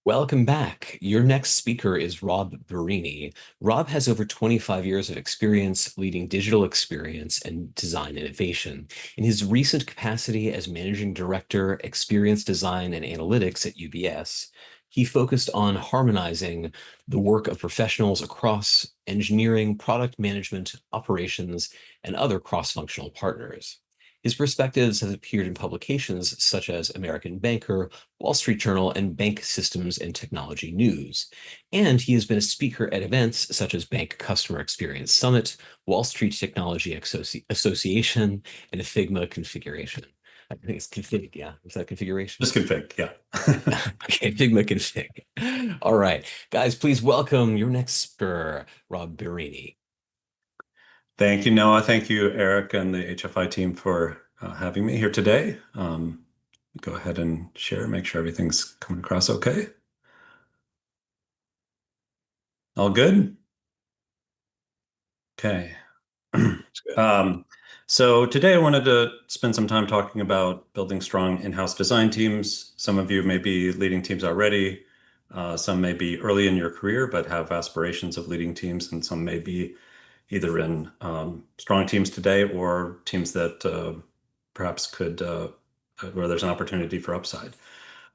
Welcome back. Your next speaker is Rob Berini. Rob has over 25 years of experience leading digital experience and design innovation. In his recent capacity as Managing Director, Experience Design and Analytics at UBS, he focused on harmonizing the work of professionals across engineering, product management, operations, and other cross-functional partners. His perspectives have appeared in publications such as American Banker, Wall Street Journal, and Bank Systems and Technology News. And he has been a speaker at events such as Bank Customer Experience Summit, Wall Street Technology Association, and a Figma Configuration. I think it's config, yeah. Is that configuration? Just config, yeah. Okay, Figma config. All right, guys, please welcome your next speaker, Rob Berini. Thank you, Noah. Thank you, Eric, and the HFI team for having me here today. Go ahead and share, make sure everything's coming across okay. All good? Okay. So today I wanted to spend some time talking about building strong in-house design teams. Some of you may be leading teams already. Some may be early in your career, but have aspirations of leading teams, and some may be either in strong teams today or teams that perhaps could, where there's an opportunity for upside.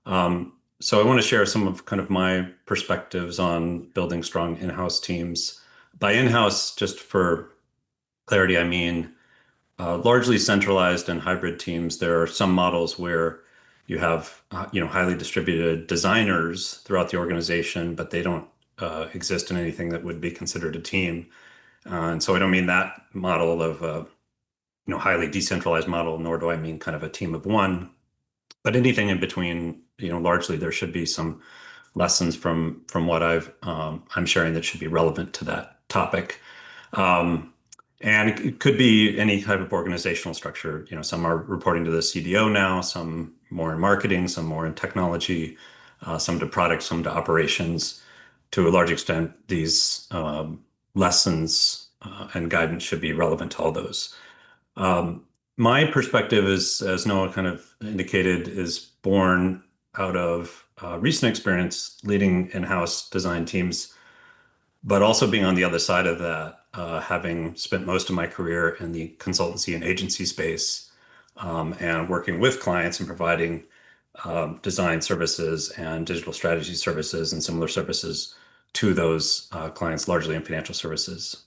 So I want to share some of kind of my perspectives on building strong in-house teams. By in-house, just for clarity, I mean largely centralized and hybrid teams. There are some models where you have highly distributed designers throughout the organization, but they don't exist in anything that would be considered a team. And so I don't mean that model of highly decentralized model, nor do I mean kind of a team of one, but anything in between. Largely there should be some lessons from what I'm sharing that should be relevant to that topic. And it could be any type of organizational structure. Some are reporting to the CDO now, some more in marketing, some more in technology, some to product, some to operations. To a large extent, these lessons and guidance should be relevant to all those. My perspective is, as Noah kind of indicated, is born out of recent experience leading in-house design teams, but also being on the other side of that, having spent most of my career in the consultancy and agency space, and working with clients and providing design services and digital strategy services and similar services to those clients, largely in financial services.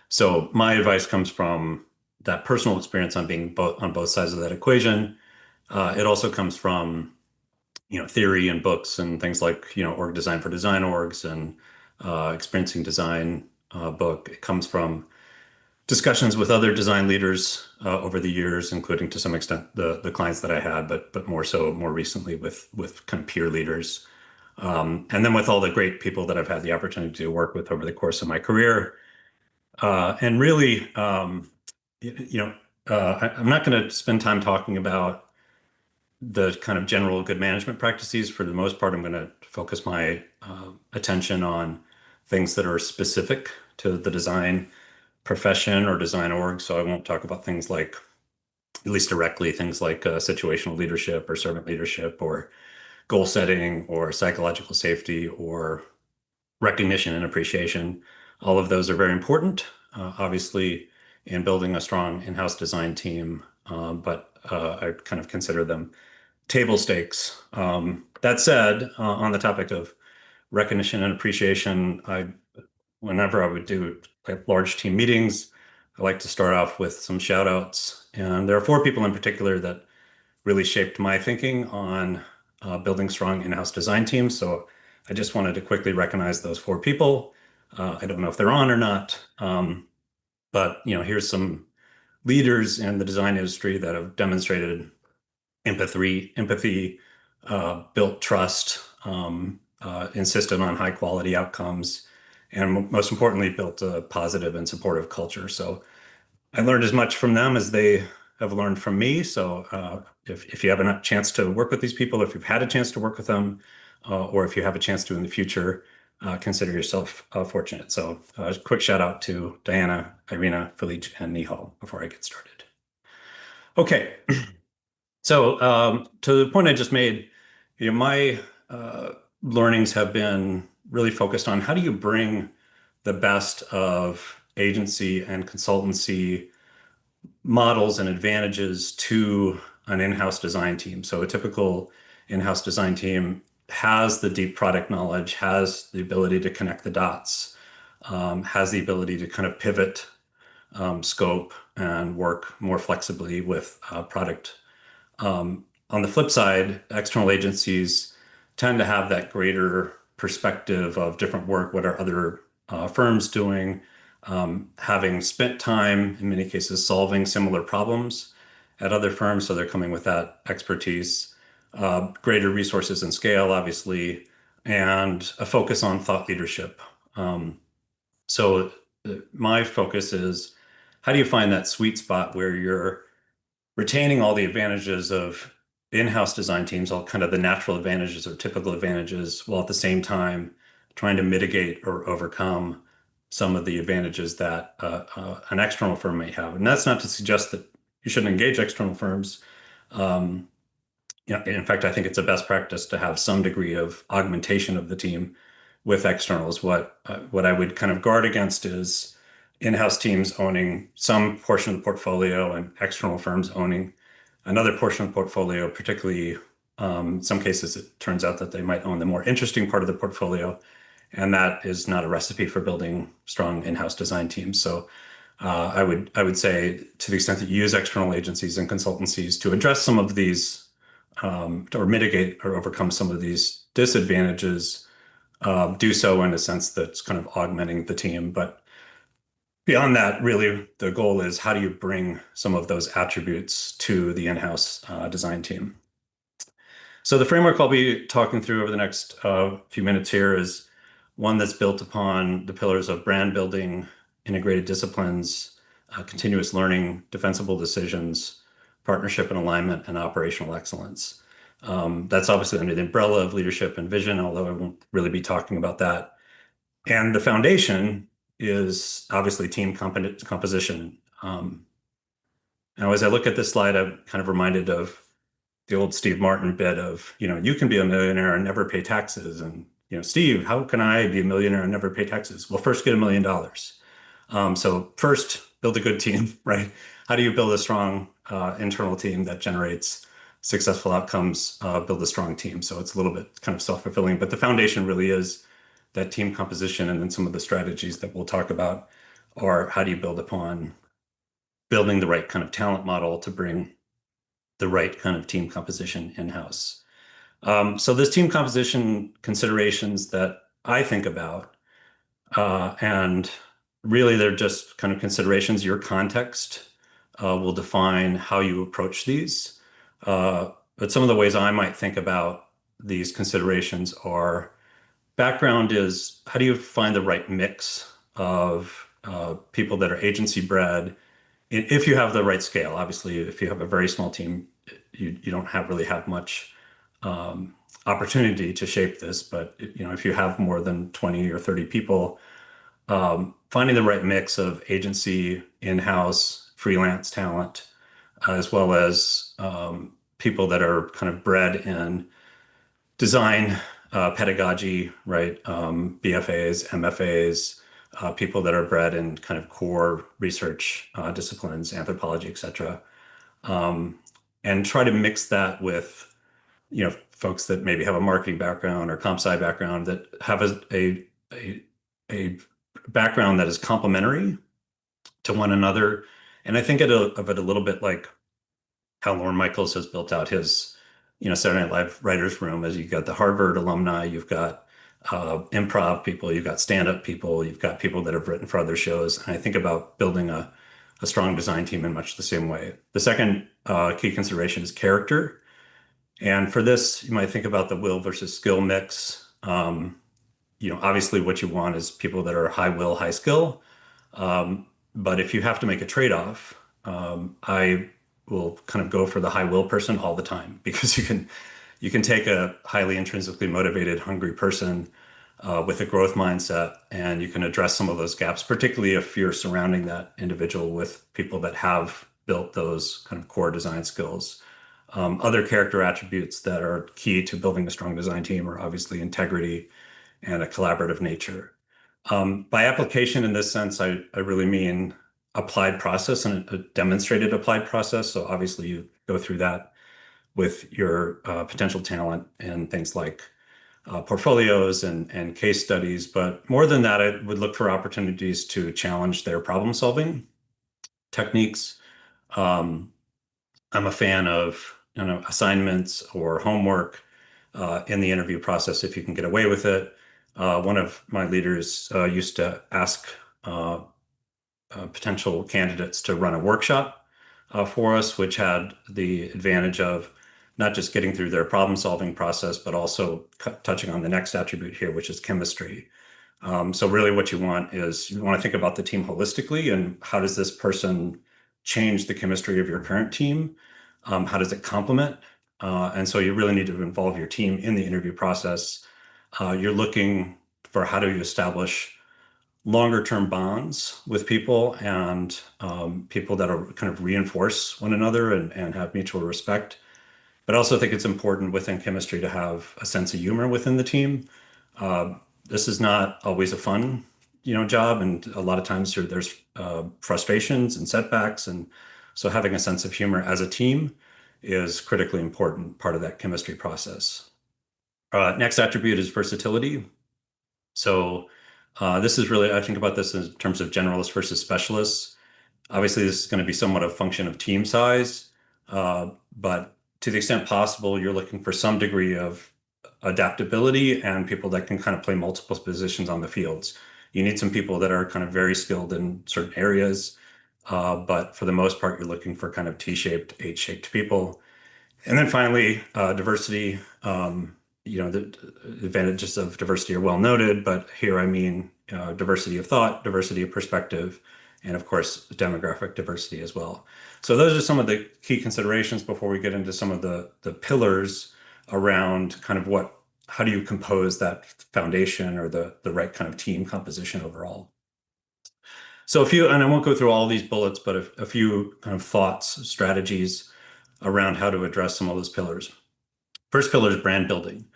So my advice comes from that personal experience on being on both sides of that equation. It also comes from theory and books and things like org design for design orgs and experiencing design book. It comes from discussions with other design leaders over the years, including to some extent the clients that I had, but more so more recently with kind of peer leaders. And then with all the great people that I've had the opportunity to work with over the course of my career. And really, I'm not going to spend time talking about the kind of general good management practices. For the most part, I'm going to focus my attention on things that are specific to the design profession or design org. So I won't talk about things like, at least directly, things like situational leadership or servant leadership or goal setting or psychological safety or recognition and appreciation. All of those are very important, obviously, in building a strong in-house design team, but I kind of consider them table stakes. That said, on the topic of recognition and appreciation, whenever I would do like large team meetings, I like to start off with some shout outs. And there are four people in particular that really shaped my thinking on building strong in-house design teams. So I just wanted to quickly recognize those four people. I don't know if they're on or not, but here's some leaders in the design industry that have demonstrated empathy, built trust, insisted on high quality outcomes, and most importantly, built a positive and supportive culture. So I learned as much from them as they have learned from me. So if you have a chance to work with these people, if you've had a chance to work with them, or if you have a chance to in the future, consider yourself fortunate. So a quick shout out to Diana, Irina, Felice, and Nihal before I get started. Okay. So to the point I just made, my learnings have been really focused on how do you bring the best of agency and consultancy models and advantages to an in-house design team. So a typical in-house design team has the deep product knowledge, has the ability to connect the dots, has the ability to kind of pivot scope and work more flexibly with product. On the flip side, external agencies tend to have that greater perspective of different work. What are other firms doing? Having spent time, in many cases, solving similar problems at other firms. So they're coming with that expertise, greater resources and scale, obviously, and a focus on thought leadership. So my focus is how do you find that sweet spot where you're retaining all the advantages of in-house design teams, all kind of the natural advantages or typical advantages, while at the same time trying to mitigate or overcome some of the advantages that an external firm may have. And that's not to suggest that you shouldn't engage external firms. Um, in fact, I think it's a best practice to have some degree of augmentation of the team with externals. What I would kind of guard against is in-house teams owning some portion of the portfolio and external firms owning another portion of the portfolio, particularly in some cases it turns out that they might own the more interesting part of the portfolio, and that is not a recipe for building strong in-house design teams. So I would say to the extent that you use external agencies and consultancies to address some of these or mitigate or overcome some of these disadvantages, do so in a sense that's kind of augmenting the team. But beyond that, really, the goal is how do you bring some of those attributes to the in-house design team? So the framework I'll be talking through over the next few minutes here is one that's built upon the pillars of brand building, integrated disciplines, continuous learning, defensible decisions, partnership and alignment, and operational excellence. That's obviously under the umbrella of leadership and vision, although I won't really be talking about that. And the foundation is obviously team composition. Now, as I look at this slide, I'm kind of reminded of the old Steve Martin bit of, you can be a millionaire and never pay taxes. And, Steve, how can I be a millionaire and never pay taxes? Well, first get $1 million. So first, build a good team, right? How do you build a strong internal team that generates successful outcomes? Build a strong team. So it's a little bit kind of self-fulfilling, but the foundation really is that team composition, and then some of the strategies that we'll talk about are how do you build upon building the right kind of talent model to bring the right kind of team composition in-house. So there's team composition considerations that I think about, and really they're just kind of considerations. Your context will define how you approach these. But some of the ways I might think about these considerations are background is how do you find the right mix of people that are agency bred if you have the right scale. Obviously, if you have a very small team, you don't really have much opportunity to shape this. But if you have more than 20 or 30 people, finding the right mix of agency, in-house, freelance talent, as well as people that are kind of bred in design, pedagogy, right? BFAs, MFAs, people that are bred in kind of core research disciplines, anthropology, et cetera. And try to mix that with, folks that maybe have a marketing background or comp sci background that have a background that is complementary to one another. And I think of it a little bit like how Lorne Michaels has built out his, Saturday Night Live writers' room. As you've got the Harvard alumni, you've got improv people, you've got stand-up people, you've got people that have written for other shows. And I think about building a strong design team in much the same way. The second key consideration is character. And for this, you might think about the will versus skill mix. Obviously what you want is people that are high will, high skill. But if you have to make a trade-off, I will kind of go for the high will person all the time, because you can take a highly intrinsically motivated, hungry person with a growth mindset, and you can address some of those gaps, particularly if you're surrounding that individual with people that have built those kind of core design skills. Other character attributes that are key to building a strong design team are obviously integrity and a collaborative nature. By application in this sense, I really mean applied process and a demonstrated applied process. So obviously you go through that with your potential talent and things like portfolios and case studies. But more than that, I would look for opportunities to challenge their problem solving techniques. Um, I'm a fan of assignments or homework in the interview process if you can get away with it. One of my leaders used to ask uh, potential candidates to run a workshop for us, which had the advantage of not just getting through their problem-solving process, but also touching on the next attribute here, which is chemistry. So really what you want is you want to think about the team holistically and how does this person change the chemistry of your current team? How does it complement? And so you really need to involve your team in the interview process. You're looking for how do you establish longer term bonds with people and people that are kind of reinforce one another and have mutual respect. But I also think it's important within chemistry to have a sense of humor within the team. Uh, this is not always a fun, job, and a lot of times there's frustrations and setbacks, and so having a sense of humor as a team is critically important part of that chemistry process. Next attribute is versatility. So this is really, I think about this in terms of generalists versus specialists. Obviously, this is going to be somewhat a function of team size, but to the extent possible, you're looking for some degree of adaptability and people that can kind of play multiple positions on the fields. You need some people that are kind of very skilled in certain areas, but for the most part, you're looking for kind of T-shaped, H-shaped people. And then finally, diversity. The advantages of diversity are well noted, but here I mean diversity of thought, diversity of perspective, and of course, demographic diversity as well. So those are some of the key considerations before we get into some of the pillars around kind of how do you compose that foundation or the right kind of team composition overall. So and I won't go through all these bullets, but a few kind of thoughts, strategies around how to address some of those pillars. First pillar is brand building.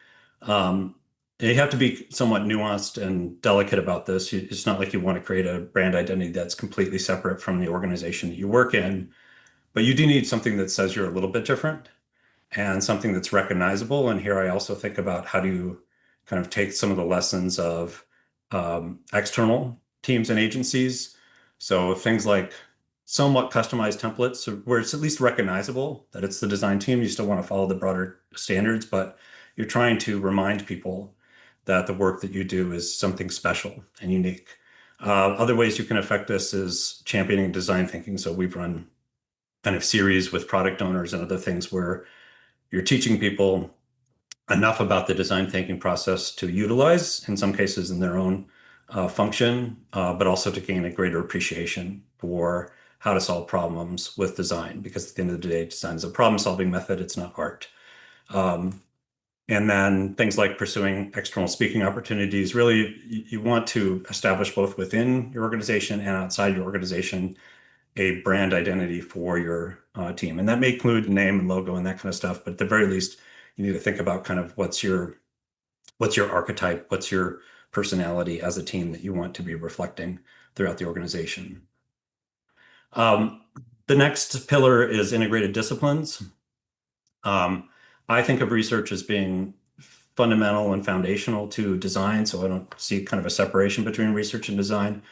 Um, you have to be somewhat nuanced and delicate about this. It's not like you want to create a brand identity that's completely separate from the organization that you work in, but you do need something that says you're a little bit different and something that's recognizable. And here I also think about how do you kind of take some of the lessons of external teams and agencies. So things like somewhat customized templates where it's at least recognizable that it's the design team. You still want to follow the broader standards, but you're trying to remind people that the work that you do is something special and unique. Other ways you can affect this is championing design thinking. So we've run kind of series with product owners and other things where you're teaching people enough about the design thinking process to utilize, in some cases, in their own function, but also to gain a greater appreciation for how to solve problems with design. Because at the end of the day, design is a problem-solving method, it's not art. And then things like pursuing external speaking opportunities. Really, you want to establish both within your organization and outside your organization a brand identity for your team. And that may include name and logo and that kind of stuff, but at the very least, you need to think about kind of what's your archetype, what's your personality as a team that you want to be reflecting throughout the organization. Um, the next pillar is integrated disciplines. I think of research as being fundamental and foundational to design, so I don't see kind of a separation between research and design.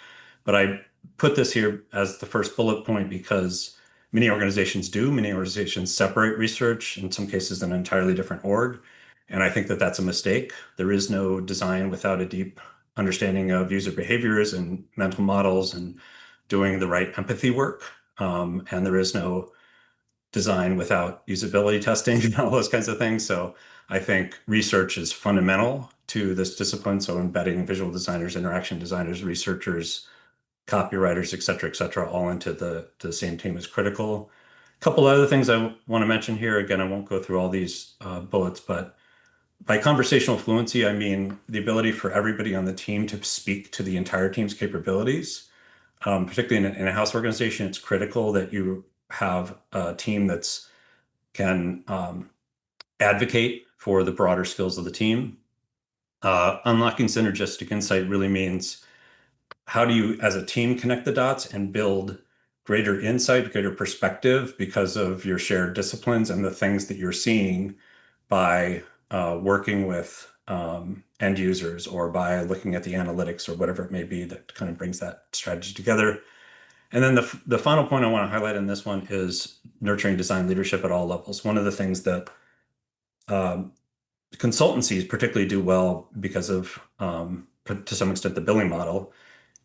But I put this here as the first bullet point because many organizations do. Many organizations separate research, in some cases, an entirely different org. And I think that that's a mistake. There is no design without a deep understanding of user behaviors and mental models and doing the right empathy work. And there is no design without usability testing and all those kinds of things. So I think research is fundamental to this discipline. So embedding visual designers, interaction designers, researchers, copywriters, et cetera, all into the same team is critical. A couple other things I want to mention here. Again, I won't go through all these bullets, but by conversational fluency, I mean the ability for everybody on the team to speak to the entire team's capabilities. Particularly in a house organization, it's critical that you have a team that's can advocate for the broader skills of the team. Unlocking synergistic insight really means how do you, as a team, connect the dots and build greater insight, greater perspective because of your shared disciplines and the things that you're seeing by working with end users or by looking at the analytics or whatever it may be that kind of brings that strategy together. And then the final point I want to highlight in this one is nurturing design leadership at all levels. One of the things that um, consultancies particularly do well because of, to some extent, the billing model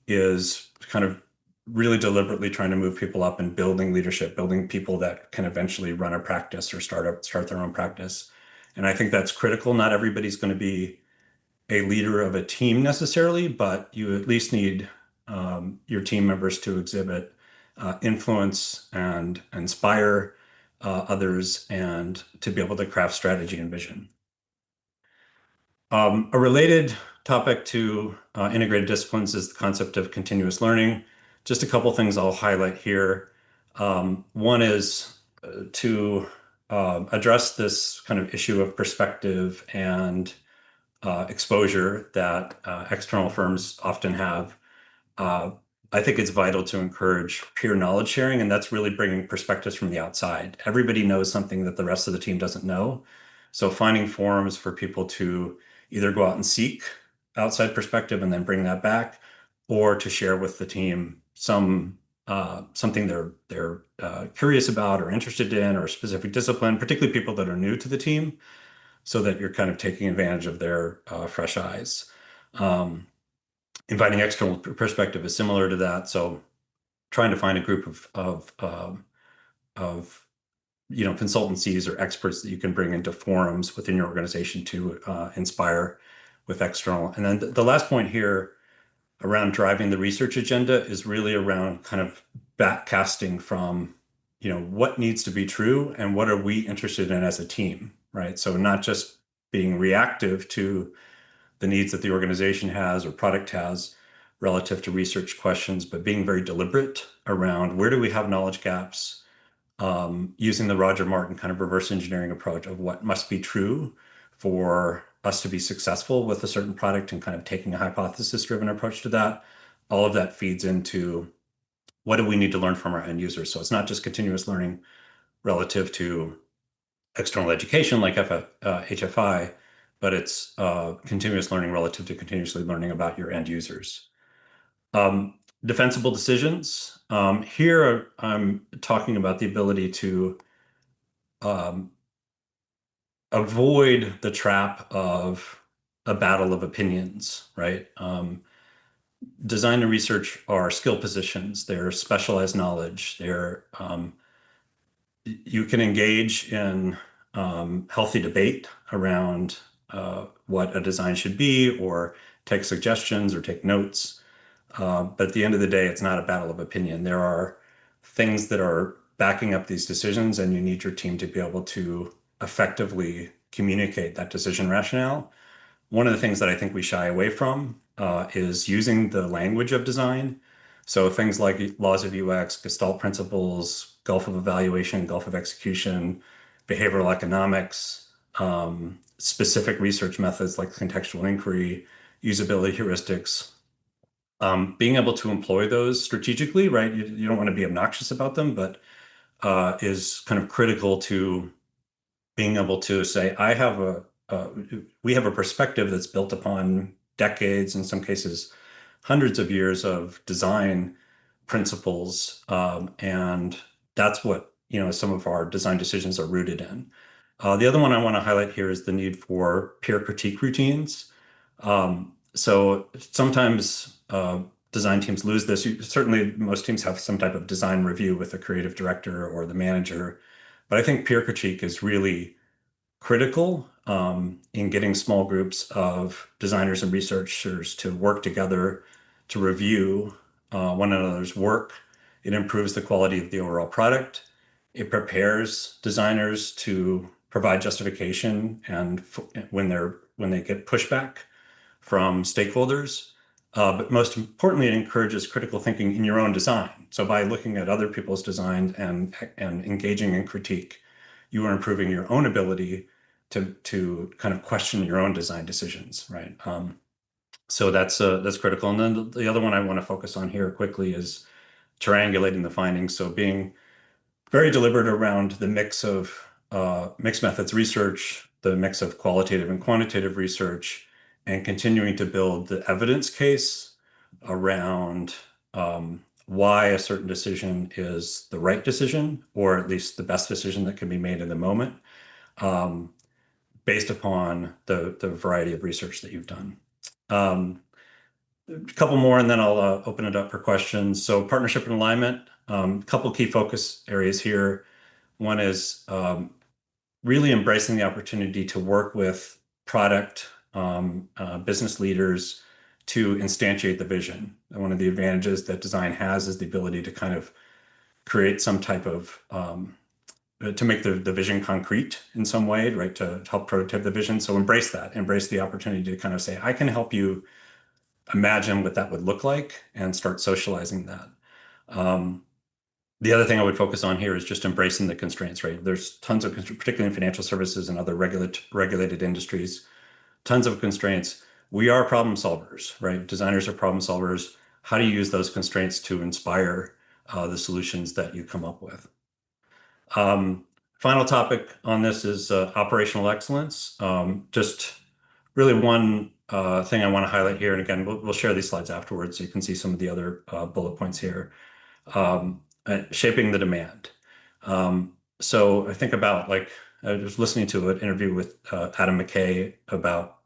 is kind of really deliberately trying to move people up and building leadership, building people that can eventually run a practice or start their own practice. And I think that's critical. Not everybody's going to be a leader of a team necessarily, but you at least need your team members to exhibit influence and inspire others and to be able to craft strategy and vision. A related topic to integrated disciplines is the concept of continuous learning. Just a couple things I'll highlight here. One is to address this kind of issue of perspective and exposure that external firms often have. Uh, I think it's vital to encourage peer knowledge sharing, and that's really bringing perspectives from the outside. Everybody knows something that the rest of the team doesn't know. So finding forums for people to either go out and seek outside perspective and then bring that back, or to share with the team something they're curious about or interested in, or a specific discipline, particularly people that are new to the team, so that you're kind of taking advantage of their fresh eyes. Um, Inviting external perspective is similar to that. So trying to find a group of consultancies or experts that you can bring into forums within your organization to inspire with external. And then the last point here around driving the research agenda is really around kind of backcasting from, what needs to be true and what are we interested in as a team, right? So not just being reactive to the needs that the organization has or product has relative to research questions, but being very deliberate around where do we have knowledge gaps, using the Roger Martin kind of reverse engineering approach of what must be true for us to be successful with a certain product and kind of taking a hypothesis-driven approach to that. All of that feeds into what do we need to learn from our end users. So it's not just continuous learning relative to external education like HFI, but it's continuous learning relative to continuously learning about your end users. Defensible decisions. Here I'm talking about the ability to um, avoid the trap of a battle of opinions, right? Design and research are skill positions. They're specialized knowledge. You can engage in healthy debate around what a design should be, or take suggestions or take notes. But at the end of the day, it's not a battle of opinion. There are things that are backing up these decisions, and you need your team to be able to effectively communicate that decision rationale. One of the things that I think we shy away from is using the language of design. So things like laws of UX, Gestalt principles, Gulf of evaluation, Gulf of execution, behavioral economics, specific research methods like contextual inquiry, usability heuristics. Being able to employ those strategically, right? You don't want to be obnoxious about them, but is kind of critical to being able to say, we have a perspective that's built upon decades, in some cases, hundreds of years of design principles. And that's what, some of our design decisions are rooted in. The other one I want to highlight here is the need for peer critique routines. So sometimes design teams lose this. Certainly, most teams have some type of design review with the creative director or the manager. But I think peer critique is really critical in getting small groups of designers and researchers to work together to review one another's work. It improves the quality of the overall product. It prepares designers to provide justification and when they get pushback from stakeholders. But most importantly, it encourages critical thinking in your own design. So by looking at other people's design and engaging in critique, you are improving your own ability to kind of question your own design decisions, right? So that's critical. And then the other one I want to focus on here quickly is triangulating the findings. So being very deliberate around the mix of mixed methods research, the mix of qualitative and quantitative research, and continuing to build the evidence case around why a certain decision is the right decision, or at least the best decision that can be made in the moment, um, based upon the variety of research that you've done. Um, a couple more, and then I'll open it up for questions. So partnership and alignment, a couple key focus areas here. One is really embracing the opportunity to work with product business leaders to instantiate the vision. And one of the advantages that design has is the ability to kind of create some type of to make the vision concrete in some way, right? To help prototype the vision. So embrace that, embrace the opportunity to kind of say, I can help you imagine what that would look like and start socializing that. The other thing I would focus on here is just embracing the constraints, right? There's tons of, particularly in financial services and other regulated industries, tons of constraints. We are problem solvers, right? Designers are problem solvers. How do you use those constraints to inspire the solutions that you come up with? Um, Final topic on this is operational excellence. Just really one thing I want to highlight here, and again, we'll share these slides afterwards so you can see some of the other bullet points here. Shaping the demand. So I think about, like, I was listening to an interview with Adam McKay about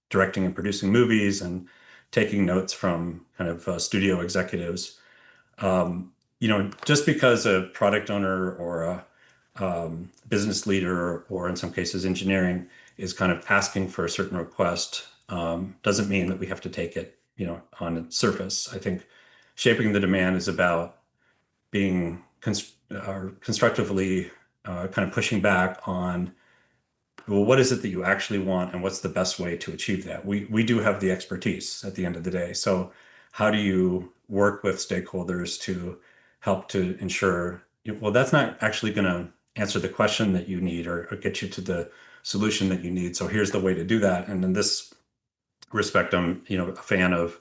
directing and producing movies and taking notes from kind of studio executives. Just because a product owner or a business leader, or in some cases engineering, is kind of asking for a certain request, doesn't mean that we have to take it, on its surface. I think shaping the demand is about being constructively kind of pushing back on, well, what is it that you actually want, and what's the best way to achieve that? We do have the expertise at the end of the day. So how do you work with stakeholders to help to ensure, well, that's not actually going to answer the question that you need, or get you to the solution that you need. So here's the way to do that. And in this respect, I'm, a fan of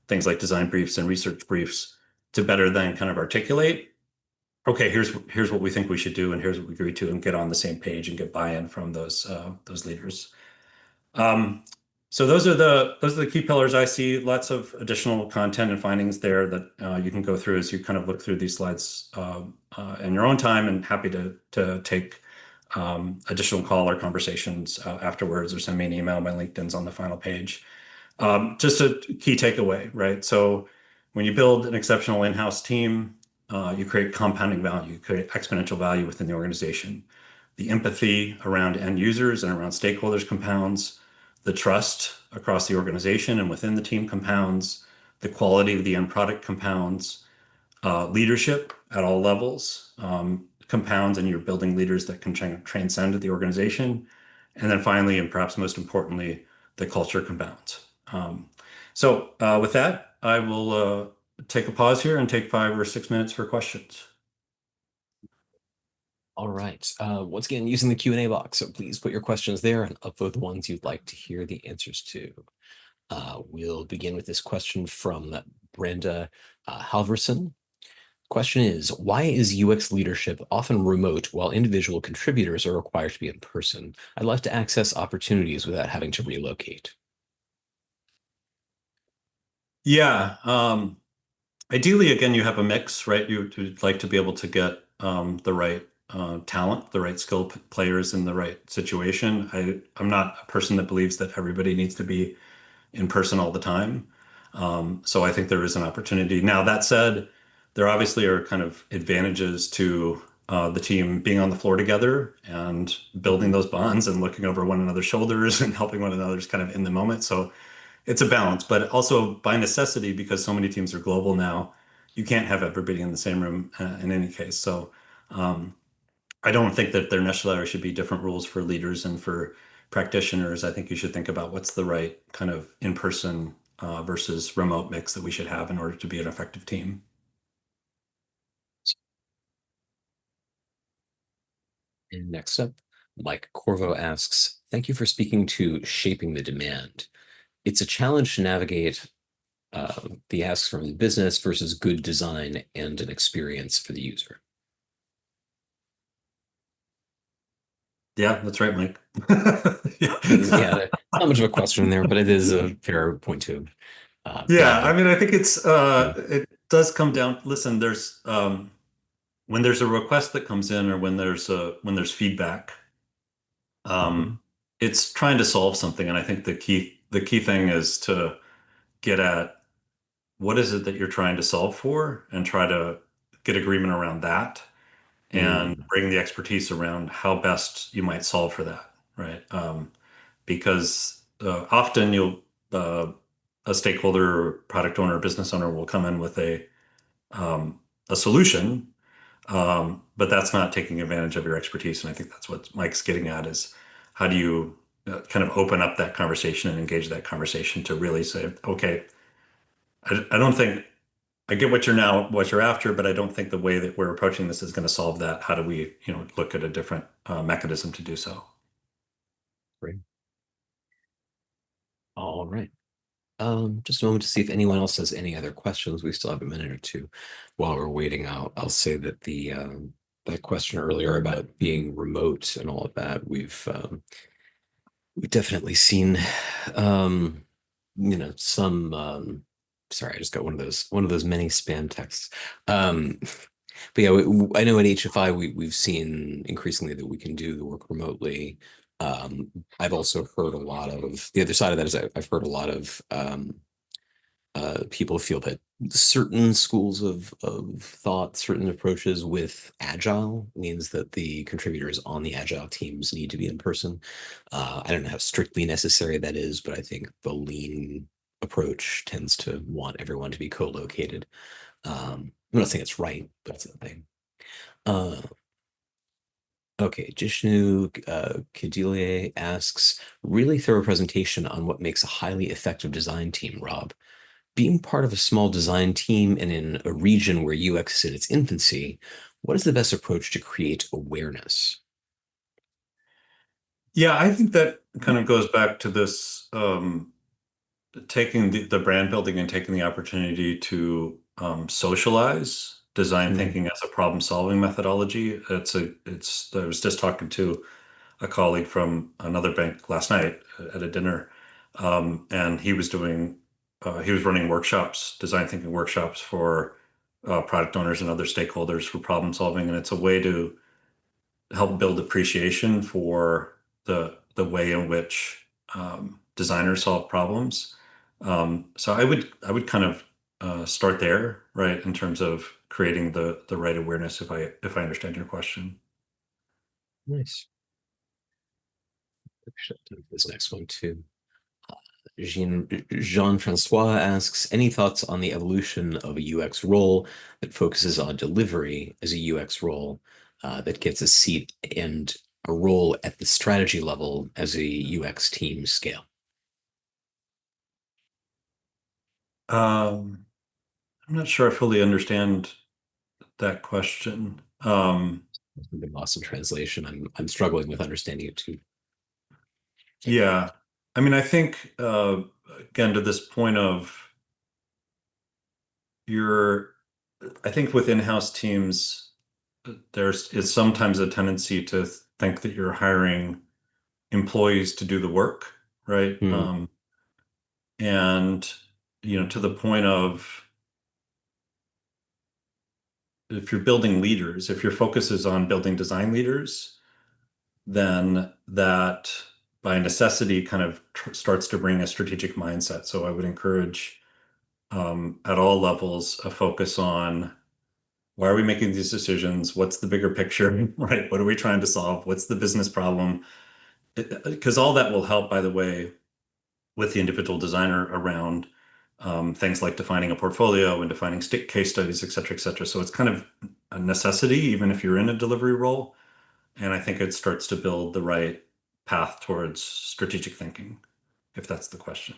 things like design briefs and research briefs to better then kind of articulate, okay, here's what we think we should do, and here's what we agree to, and get on the same page and get buy-in from those leaders. Um, so those are the key pillars I see. Lots of additional content and findings there that you can go through as you kind of look through these slides in your own time, and happy to take additional call or conversations afterwards, or send me an email. My LinkedIn's on the final page. Just a key takeaway, right? So when you build an exceptional in-house team, you create compounding value, you create exponential value within the organization. The empathy around end users and around stakeholders compounds, the trust across the organization and within the team compounds, the quality of the end product compounds, leadership at all levels compounds, and you're building leaders that can transcend the organization. And then finally, and perhaps most importantly, the culture compounds. So with that, I will take a pause here and take 5 or 6 minutes for questions. All right. Once again, using the Q&A box, so please put your questions there and upvote the ones you'd like to hear the answers to. We'll begin with this question from Brenda Halverson. Question is, why is UX leadership often remote while individual contributors are required to be in person? I'd like to access opportunities without having to relocate. Yeah. Ideally, again, you have a mix, right? You'd like to be able to get the right talent, the right skill players in the right situation. I'm not a person that believes that everybody needs to be in person all the time. So I think there is an opportunity. Now, that said, there obviously are kind of advantages to the team being on the floor together and building those bonds and looking over one another's shoulders and helping one another's kind of in the moment. So it's a balance, but also by necessity, because so many teams are global now, you can't have everybody in the same room in any case. So um, I don't think that there necessarily should be different rules for leaders and for practitioners. I think you should think about what's the right kind of in-person versus remote mix that we should have in order to be an effective team. And next up, Mike Corvo asks, thank you for speaking to shaping the demand. It's a challenge to navigate the asks from the business versus good design and an experience for the user. Yeah, that's right, Mike. Yeah, Yeah. not much of a question there, but it is a fair point to Yeah, bang. I mean, I think it's Yeah. it does come down. Listen, there's when there's a request that comes in or when there's feedback, Mhm. it's trying to solve something. And I think the key thing is to get at what is it that you're trying to solve for and try to get agreement around that and Mm. bring the expertise around how best you might solve for that, right? Because often uh, a stakeholder, or product owner, or business owner will come in with a solution, but that's not taking advantage of your expertise. And I think that's what Mike's getting at is how do you kind of open up that conversation and engage that conversation to really say, okay, I don't think I get what you're after, but I don't think the way that we're approaching this is going to solve that. How do we, look at a different mechanism to do so? Great. All right. Just a moment to see if anyone else has any other questions. We still have a minute or two. While we're waiting, I'll say that the that question earlier about being remote and all of that, we've definitely seen some sorry, I just got one of those many spam texts. Um, but yeah, I know at HFI we've seen increasingly that we can do the work remotely. I've also heard a lot of the other side of that is I've heard a lot of people feel that certain schools of thought, certain approaches with agile means that the contributors on the agile teams need to be in person. I don't know how strictly necessary that is, but I think the lean approach tends to want everyone to be co-located. I'm not saying it's right, but it's a thing. Uh, okay, Jishnu Kadilie asks, really thorough presentation on what makes a highly effective design team, Rob. Being part of a small design team and in a region where UX is in its infancy, what is the best approach to create awareness? Yeah, I think that kind of goes back to this taking the brand building and taking the opportunity to socialize design Mm, thinking as a problem solving methodology. I was just talking to a colleague from another bank last night at a dinner, and he was running workshops, design thinking workshops for product owners and other stakeholders for problem solving, and it's a way to help build appreciation for the way in which designers solve problems. So I would kind of start there, right, in terms of creating the right awareness. If I understand your question. nice. Should have done this next one too. Jean-Francois asks, any thoughts on the evolution of a UX role that focuses on delivery as a UX role that gets a seat and a role at the strategy level as a UX team scale? I'm not sure I fully understand that question. I've been lost in translation. I'm struggling with understanding it too. Yeah, I mean, I think again to this point of your, I think with in-house teams, there's is sometimes a tendency to think that you're hiring employees to do the work, right? Hmm. And to the point of if you're building leaders, if your focus is on building design leaders, then that by necessity kind of starts to bring a strategic mindset. So I would encourage at all levels a focus on why are we making these decisions? What's the bigger picture, right? What are we trying to solve? What's the business problem? Because all that will help, by the way, with the individual designer around things like defining a portfolio and defining case studies, et cetera, et cetera. So it's kind of a necessity, even if you're in a delivery role. And I think it starts to build the right path towards strategic thinking, if that's the question.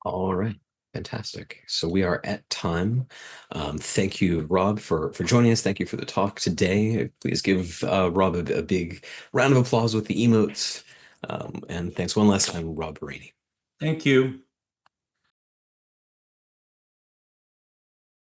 All right. Fantastic. So we are at time. Thank you, Rob, for joining us. Thank you for the talk today. Please give Rob a big round of applause with the emotes. And thanks one last time, Rob Berini. Thank you.